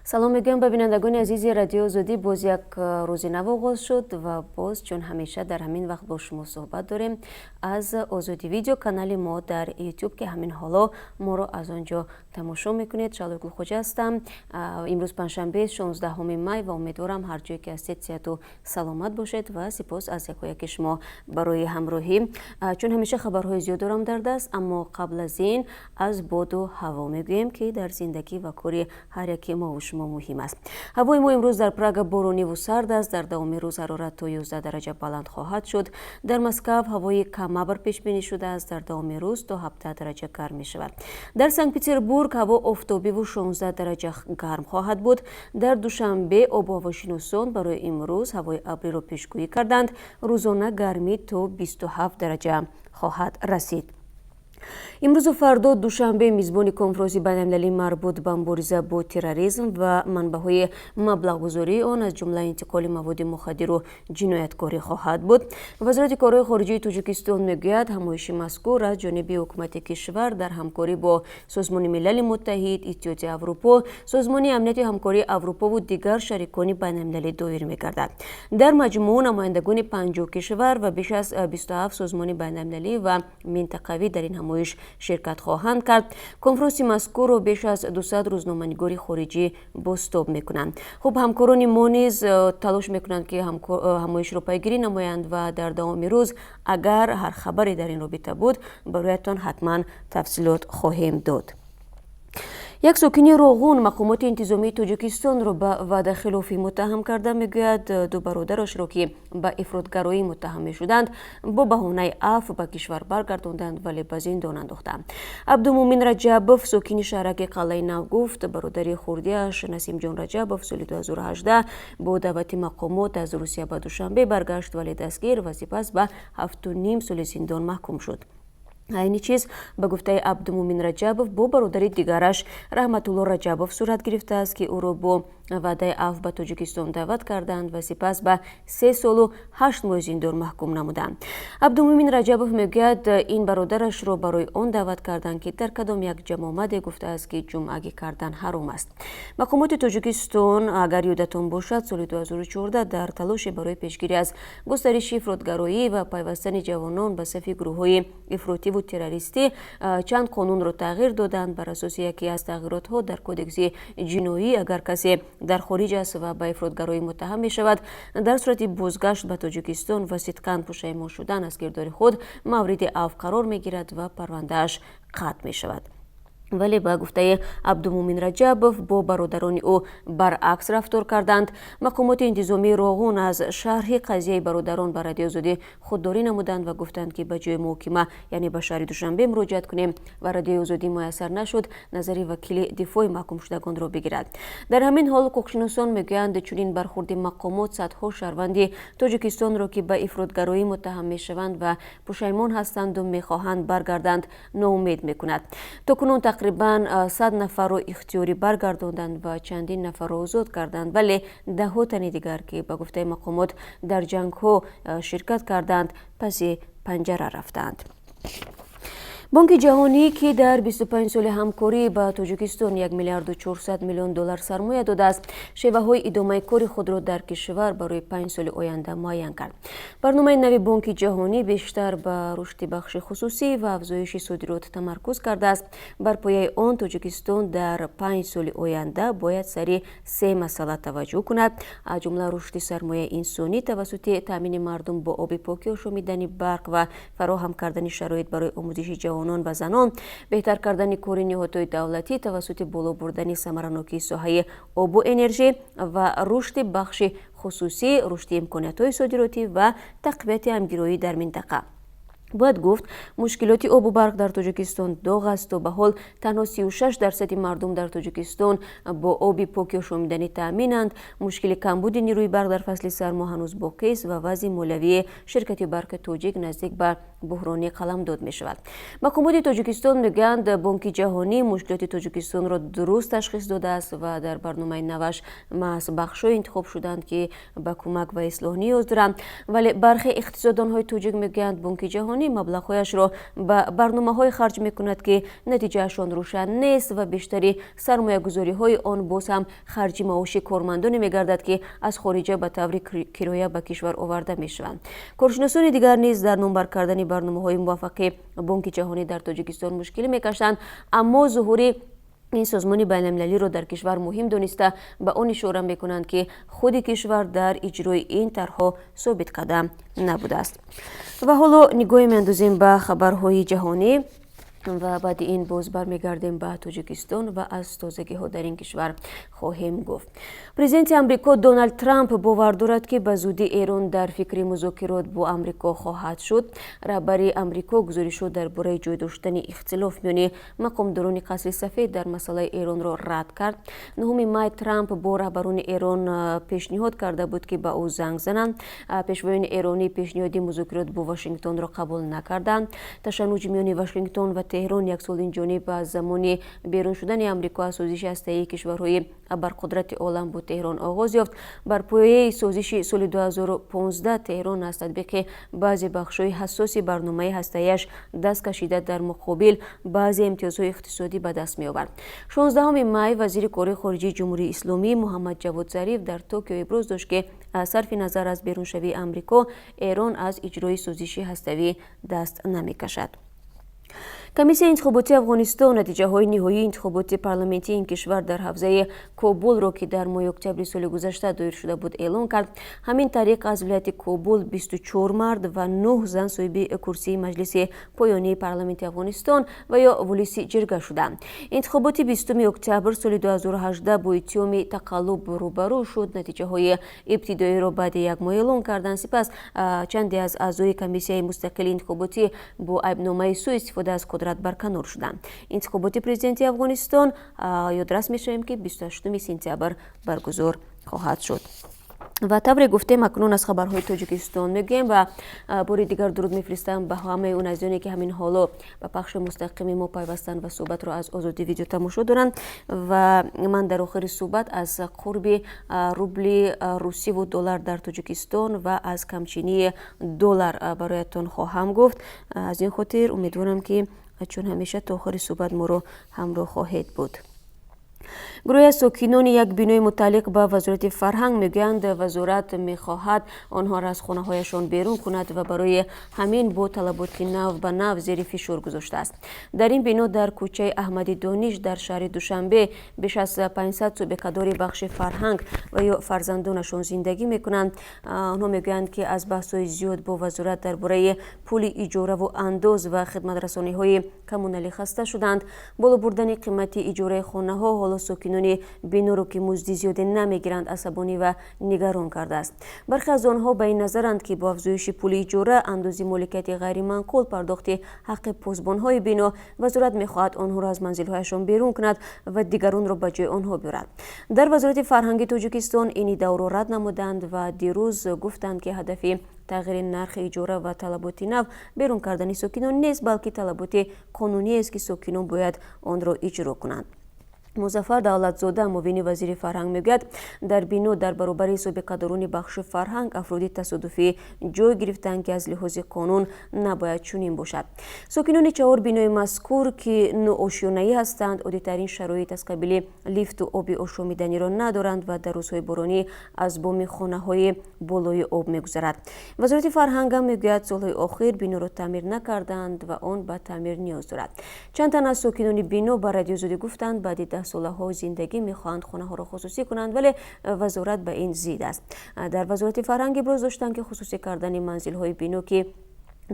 سلام میگم به بینندگان عزیز رادیو زودی. باز یک روز نو آغاز شد و باز چون همیشه در همین وقت با شما صحبت داریم از آزادی ویدیو کانال ما در یوتیوب که همین حالا ما رو از آنجا تماشا میکنید. شالو گلخوجه هستم. امروز پنجشنبه 16 می و امیدوارم هر جایی که هستید صحت و سلامت باشید و سپاس از یکایک شما برای همراهی. چون همیشه خبرهای زیاد دارم در دست، اما قبل از این از باد و هوا میگویم که در زندگی و کاری هر یکی ما و شما مهم است. هوای ما امروز در پراگ بارونی و سرد است. در دوام روز حرارت تا 11 درجه بلند خواهد شد. در مسکو هوای کم ابر پیش بینی شده است. در دوام روز تا 17 درجه گرم می شود. در سن پترزبورگ هوا آفتابی و 16 درجه گرم خواهد بود. در دوشنبه آب و هواشناسان برای امروز هوای ابری را پیشگویی کردند. روزانه گرمی تا 27 درجه خواهد رسید. امروز و فردا دوشنبه میزبان کنفرانسی بین‌المللی مربوط به مبارزه با تروریسم و منبع‌های مبلغ‌گذاری آن از جمله انتقال مواد مخدر و جنایتکاری خواهد بود. وزارت کارهای خارجه تاجیکستان میگوید همایش مذکور از جانب حکومت کشور در همکاری با سازمان ملل متحد، اتحادیه اروپا، سازمان امنیت همکاری اروپا و دیگر شریکان بین‌المللی دایر می‌گردد. در مجموع نمایندگان 50 کشور و بیش از 27 سازمان بین‌المللی و منطقوی در این همایش شرکت خواهند کرد. کنفرانس مذکور رو بیش از 200 روزنامه‌نگار خارجی بازتاب میکنند. خب همکاران ما نیز تلاش میکنند که همایش رو پیگیری نمایند و در دوام روز اگر هر خبری در این رابطه بود برایتان حتما تفصیلات خواهیم داد. یک ساکن روغون مقامات انتظامی تاجیکستان را به وعده خلافی متهم کرده. میگوید دو برادرش را که به افراطگرایی متهم میشدند با بهانه عفو به کشور برگرداندند ولی به زندان انداختند. عبدالمومن رجبوف ساکن شهرک قلعه نو گفت برادر خردیش نسیم جان رجبوف سال 2018 با دعوت مقامات از روسیه به دوشنبه برگشت ولی دستگیر و سپس به 7.5 سال زندان محکوم شد. این چیز به گفته عبدالمومن رجبوف با برادر دیگرش رحمت الله رجبوف صورت گرفته است که او را با وعده عفو به تاجیکستان دعوت کردند و سپس به 3 سال و 8 ماه زندان محکوم نمودند. عبدالمومن رجبوف میگوید این برادرش را برای آن دعوت کردند که در کدام یک جمع آمده گفته است که جمعگی کردن حرام است. مقامات تاجیکستان اگر یادتان باشد سال 2014 در تلاش برای پیشگیری از گسترش افراطگرایی و پیوستن جوانان به صف گروه‌های افراطی و تروریستی چند قانون را تغییر دادند. بر اساس یکی از تغییرات ها در کدکس جنایی اگر کسی در خارج است و به افراطگرایی متهم می شود در صورت بازگشت به تاجیکستان و صدقاً پشیمان شدن از کردار خود مورد عفو قرار می گیرد و پروندهش قطع می شود. ولی با گفته عبدالمومن رجبوف با برادران او برعکس رفتار کردند. مقامات انتظامی روغون از شرح قضیه برادران به رادیو زودی خودداری نمودند و گفتند که به جای محاکمه یعنی به شهر دوشنبه مراجعت کنیم و رادیو زودی میسر نشد نظری وکیل دفاع محکوم شدگان را بگیرد. در همین حال حقوقشناسان میگویند چنین برخورد مقامات صدها شهروند تاجیکستان را که به افراطگرایی متهم میشوند و پشیمان هستند و میخواهند برگردند ناامید میکند. تاکنون تقریباً 100 نفر را اختیاری برگرداندند و چندین نفر را آزاد کردند ولی ده تن دیگر که به گفته مقامات در جنگ ها شرکت کردند پس پنجره رفتند. بانک جهانی که در 25 سال همکاری با تاجیکستان 1 میلیارد و 400 میلیون دلار سرمایه داده است، شیوه‌های ادامه کار خود را در کشور برای 5 سال آینده معین کرد. برنامه نوی بانک جهانی بیشتر به رشد بخش خصوصی و افزایش صادرات تمرکز کرده است. بر پایه آن تاجیکستان در 5 سال آینده باید سریع 3 مسئله توجه کند، از جمله رشد سرمایه انسانی توسط تامین مردم با آب پاک و آشامیدن برق و فراهم کردن شرایط برای آموزش جوانان و زنان، بهتر کردن کار نهادهای دولتی توسط بالا بردن ثمراناکی ساحه آب و انرژی و رشد بخش خصوصی، رشد امکانات‌های صادراتی و تقویت همگرایی در منطقه. باید گفت مشکلات آب و برق در تاجیکستان داغ است و به حال تنها 36% مردم در تاجیکستان با آب پاک و آشامیدنی تامینند. مشکل کمبود نیروی برق در فصل سرما هنوز باقی است و وضع مالیوی شرکت برق تاجیک نزدیک به بحرانی قلمداد می شود. مقامات تاجیکستان میگویند بانک جهانی مشکلات تاجیکستان را درست تشخیص داده است و در برنامه نوش محض بخش‌های انتخاب شدند که به کمک و اصلاح نیاز دارند. ولی برخی اقتصاددان‌های تاجیک میگویند بانک جهانی میانی مبلغهایش را به برنامه‌های خرج می‌کند که نتیجهشان روشن نیست و بیشتری سرمایه‌گذاری‌های آن باز هم خرج معاش کارمندانی می‌گردد که از خارج به طور کرایه به کشور آورده می‌شوند. کارشناسان دیگر نیز در نامبر کردن برنامه‌های موفق بانک جهانی در تاجیکستان مشکلی می‌کشند، اما ظهور این سازمان بین‌المللی را در کشور مهم دانسته به آن اشاره می‌کنند که خود کشور در اجرای این طرح‌ها ثابت قدم نبوده است. و حالا نگاهی می‌اندازیم به خبرهای جهانی و بعد این باز برمیگردیم به تاجیکستان و از تازگی‌ها در این کشور خواهیم گفت. پرزیدنت آمریکا دونالد ترامپ باور دارد که به زودی ایران در فکر مذاکرات با آمریکا خواهد شد. رهبر آمریکا گزارش‌ها درباره جای داشتن اختلاف میان مقامداران قصر سفید در مسئله ایران را رد کرد. 9 مای ترامپ با رهبران ایران پیشنهاد کرده بود که به او زنگ زنند. پیشوایان ایرانی پیشنهاد مذاکرات با واشنگتن را قبول نکردند. تشنج میان واشنگتن و تهران یک سال اینجانب از زمان بیرون شدن آمریکا از سازش هسته‌ای کشورهای ابرقدرت عالم با تهران آغاز یافت. بر پایه سازش سال 2015 تهران از تطبیق بعضی بخش‌های حساس برنامه هسته‌ایش دست کشیده، در مقابل بعضی امتیازهای اقتصادی به دست می‌آورد. 16 مای وزیر کار خارجه جمهوری اسلامی محمد جواد ظریف در توکیو ابراز داشت که صرف نظر از بیرونشوی آمریکا، ایران از اجرای سازش هسته‌ای دست نمی‌کشد. کمیسیون انتخاباتی افغانستان نتیجه های نهایی انتخابات پارلمانتی این کشور در حوزه کابل را که در ماه اکتبر سال گذشته دایر شده بود اعلام کرد. همین طریق از ولایت کابل 24 مرد و 9 زن صاحب کرسی مجلس پایانی پارلمانت افغانستان و یا ولسی جرگه شدند. انتخابات 20 اکتبر سال 2018 با اتهام تقلب روبرو شد. نتیجه های ابتدایی را بعد یک ماه اعلام کردند. سپس چندی از اعضای کمیسیون مستقل انتخاباتی با عیبنامه سوء استفاده از قدرت برکنار شدند. انتخابات پرزیدنتی افغانستان یادرس می‌شویم که 28 سپتامبر برگزار خواهد شد. و طبری گفتیم اکنون از خبرهای تاجیکستان میگیم و بار دیگر درود میفرستم به همه اون عزیزانی که همین حالا به پخش مستقیم ما پیوستن و صحبت را از آزادی ویدیو تماشا دارند. و من در آخر صحبت از قرب روبل روسی و دلار در تاجیکستان و از کمچینی دلار برایتان خواهم گفت. از این خاطر امیدوارم که چون همیشه تا آخر صحبت ما رو همراه خواهید بود. گروه ساکنان یک بینای متعلق به وزارت فرهنگ میگویند وزارت میخواهد آنها را از خانه هایشان بیرون کند و برای همین با طلبات نو به نو زیر فشار گذاشته است. در این بنا در کوچه احمدی دانش در شهر دوشنبه بیش از 500 سابقه‌دار بخش فرهنگ و یا فرزندانشان زندگی میکنند. آنها میگویند که از بحث‌های زیاد با وزارت درباره پول اجاره و انداز و خدمت رسانی‌های کمونالی خسته شدند. بالا بردن قیمت اجاره خانه‌ها حالا ساکنان بنا را که مزد زیاد نمیگیرند عصبانی و نگران کرده است. برخی از آنها به این نظرند که با افزایش پول اجاره اندازه مالکیت غیر منقول پرداخت حق پاسبان‌های بنا، وزارت می‌خواهد آنها را از منزل‌هایشان بیرون کند و دیگران را به جای آنها بیاورد. در وزارت فرهنگ تاجیکستان این ایده را رد نمودند و دیروز گفتند که هدف تغییر نرخ اجاره و طلبات نو بیرون کردن ساکنان نیست، بلکه طلبات قانونی است که ساکنان باید آن را اجرا کنند. مظفر دولتزاده معاون وزیر فرهنگ میگوید در بنا در برابر سابقه‌داران بخش فرهنگ افراد تصادفی جای گرفتند که از لحاظ قانون نباید چنین باشد. ساکنان 4 بنای مذکور که نوآشیانه‌ای هستند عادی‌ترین شرایط از قبیل لیفت و آب آشامیدنی را ندارند و در روزهای بارانی از بام خانه‌های بالای آب می‌گذرد. وزارت فرهنگ هم میگوید سالهای اخیر بنا را تعمیر نکردند و آن به تعمیر نیاز دارد. چند تن از ساکنان بنا به رادیو زاده گفتند بعد سالها زندگی میخواهند خانه ها را خصوصی کنند، ولی وزارت به این ضد است. در وزارت فرهنگ ابراز داشتند که خصوصی کردن منزل های بنا که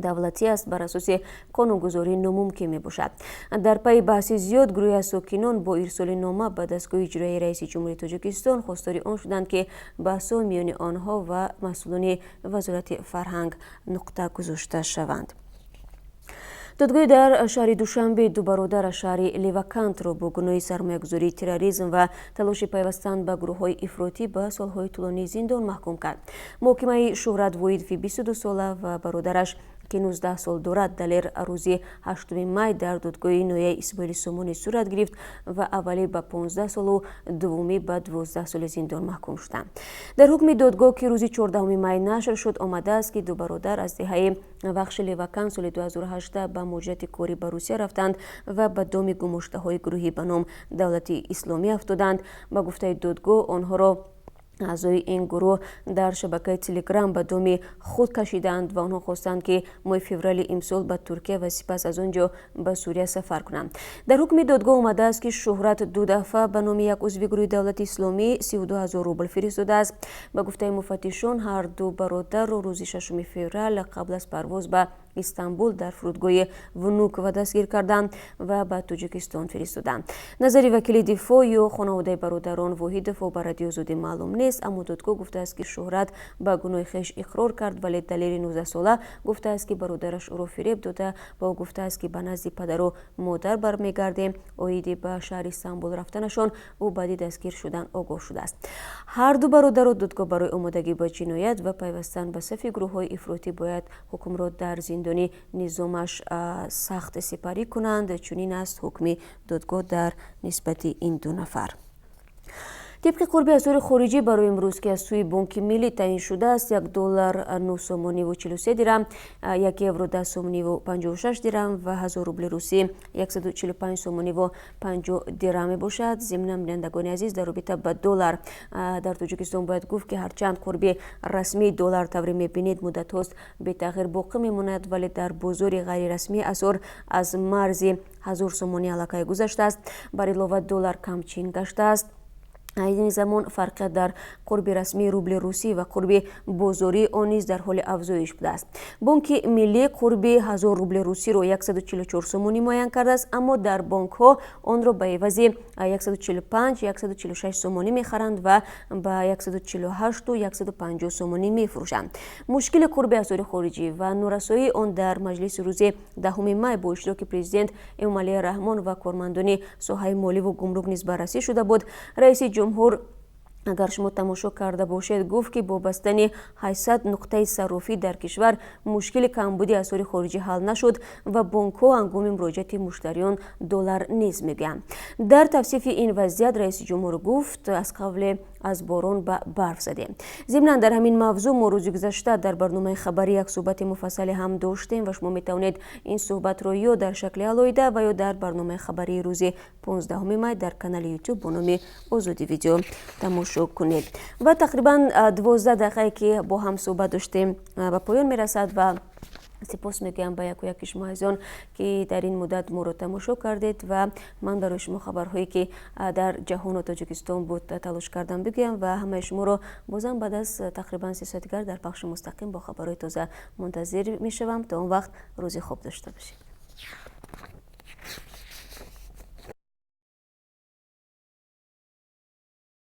دولتی است بر اساس قانونگذاری ناممکن می باشد. در پی بحث زیاد گروه از ساکنان با ارسال نامه به دستگاه اجرایی رئیس جمهوری تاجیکستان خواستار آن شدند که بحث‌ها میان آنها و مسئولان وزارت فرهنگ نقطه گذاشته شوند. دادگاه در شهر دوشنبه 2 برادر شهر لیوکانت را با گناه سرمایه‌گذاری، تروریسم و تلاش پیوستن به گروه‌های افراطی به سالهای طولانی زندان محکوم کرد. محکمه شهرت واحد فی 22 ساله و برادرش که 19 سال دارد دلیر روز 8 مای در دادگاه نویه اسماعیل سومونی صورت گرفت و اولی به 15 سال و دومی به 12 سال زندان محکوم شدند. در حکم دادگاه که روز 14 مای نشر شد آمده است که دو برادر از دهه وخش لیوکن سال 2018 به مهاجرت کاری به روسیه رفتند و به دام گماشته های گروهی به نام دولت اسلامی افتادند. با گفته دادگاه آنها را اعضای این گروه در شبکه تلگرام به دام خود کشیدند و آنها خواستند که ماه فوریه امسال به ترکیه و سپس از آنجا به سوریه سفر کنند. در حکم دادگاه آمده است که شهرت دو دفعه به نام یک عضو گروه دولت اسلامی 32,000 روبل فرستاده است. به گفته مفتشان هر دو برادر را روز 6 فوریه قبل از پرواز به استانبول در فرودگاه ونوک و دستگیر کردند و به تاجیکستان فرستادند. نظر وکیل دفاع یا خانواده برادران واحد دفاع به رادیو آزادی معلوم نیست، اما دادگاه گفته است که شهرت به گناه خویش اقرار کرد، ولی دلیر 19 ساله گفته است که برادرش او را فریب داده و او گفته است که به نزد پدر و مادر برمیگرده. اویدی به شهر استانبول رفتنشان او بعدی دستگیر شدن آگاه شده است. هر دو برادر و دادگاه برای آمادگی به جنایت و پیوستن به صف گروه‌های افراطی باید حکم را در زندانی نظامش سخت سپری کنند. چنین است حکم دادگاه در نسبت این دو نفر. طبق قرب اسعار خارجی برای امروز که از سوی بانک ملی تعیین شده است، $1 9 سومانی و 43 درم، 1 یورو 10 سومانی و 56 درم و 1000 روبل روسی 145 سومانی و 50 درم باشد. ضمن بینندگان عزیز در رابطه با دلار در تاجیکستان باید گفت که هرچند قرب رسمی دلار طوری میبینید مدت هاست به تغییر باقی میماند، ولی در بازار غیر رسمی اسعار از مرز 1000 سومانی علاقه گذشته است. بر علاوه دلار کمچین گشته است. این زمان فرق در قرب رسمی روبل روسی و قرب بازاری آن نیز در حال افزایش بوده است. بانک ملی قرب 1000 روبل روسی را 144 سومانی معین کرده است، اما در بانک ها آن را به عوض 145 146 سومانی میخرند و به 148 و 150 سومانی میفروشند. مشکل قرب اسعار خارجی و نورسایی آن در مجلس روز 10 مای با اشتراک پرزیدنت امامعلی رحمان و کارمندان ساحه مالی و گمرک نیز بررسی شده بود. رئیس جمهور اگر شما تماشا کرده باشید گفت که با بستن 800 نقطه صرافی در کشور مشکل کمبودی اسعار خارجی حل نشد و بانک ها هنگام مراجعت مشتریان دلار نیز میگن. در توصیف این وضعیت رئیس جمهور گفت از قبل از باران به برف زده. ضمن در همین موضوع ما روز گذشته در برنامه خبری یک صحبت مفصل هم داشتیم و شما میتوانید این صحبت را یا در شکل علایده و یا در برنامه خبری روز 15 مای در کانال یوتیوب با نام آزادی ویدیو تماشا کنید. و تقریبا 12 دقیقه که با هم صحبت داشتیم به پایان میرسد و سپاس میگم به یک و یک شما عزیزان که در این مدت ما رو تماشا کردید و من برای شما خبرهایی که در جهان و تاجیکستان بود تلاش کردم بگم و همه شما رو بازم بعد از تقریبا 3 ساعت دیگر در پخش مستقیم با خبرهای تازه منتظر میشوم. تا اون وقت روزی خوب داشته باشید.